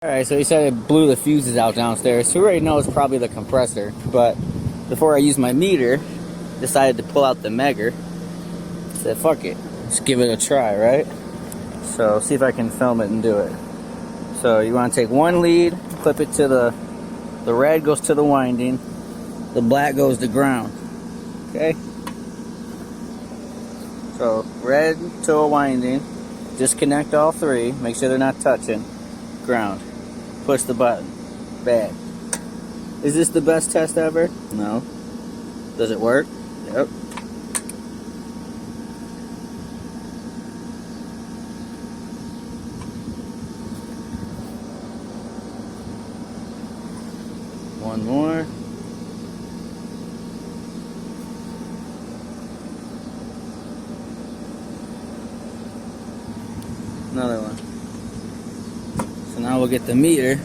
Alright, so he said it blew the fuses out downstairs. So we already know it's probably the compressor. But before I used my meter, decided to pull out the Megger. Said, fuck it. Let's give it a try, right? So, see if I can film it and do it. So, you want to take one lead, clip it to the red goes to the winding, the black goes to ground. Okay? So, red to a winding, disconnect all three, make sure they're not touching, ground. Push the button. Bad. Is this the best test ever? No. Does it work? Yep. One more. Another one. So now we'll get the meter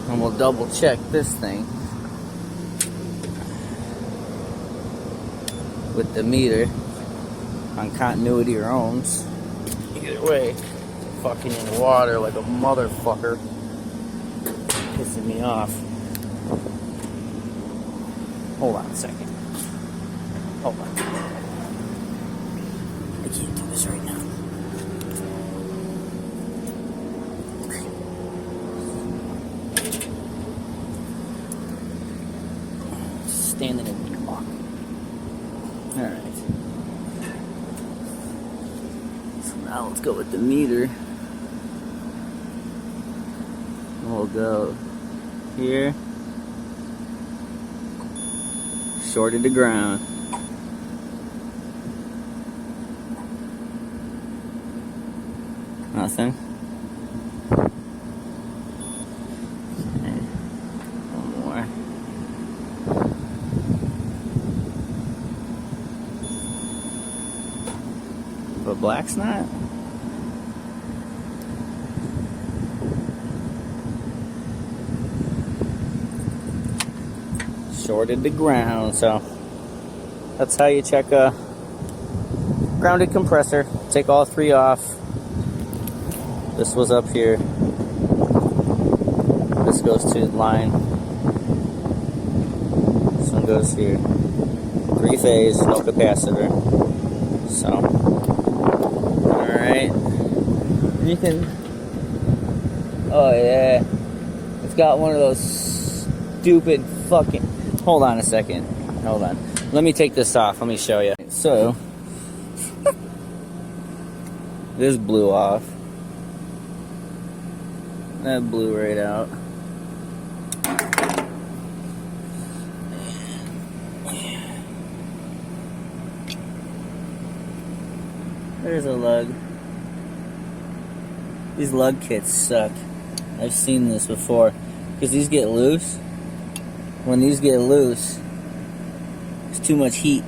and we'll double check this thing with the meter on continuity or ohms. Either way, fucking in water like a motherfucker. Pissing me off. Hold on a second. Hold on. I can't do this right now. Standing in the clock. Alright. So now let's go with the meter. We'll go here. Shorted to ground. Nothing. Okay. One more. But black's not. Shorted to ground, so that's how you check a grounded compressor. Take all three off. This was up here. This goes to line. This one goes here. Three phase, no capacitor. So, alright. You can, oh yeah. It's got one of those stupid fucking, hold on a second. Hold on. Let me take this off. Let me show you. So, this blew off. That blew right out. There's a lug. These lug kits suck. I've seen this before. Because these get loose. When these get loose, it's too much heat.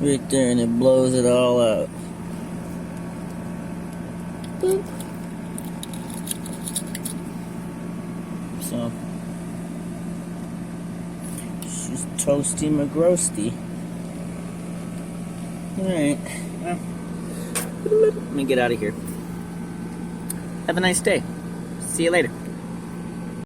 Right there, and it blows it all out. Boop. So, she's toasty McGroasty. Alright, well, let me get out of here. Have a nice day. See you later.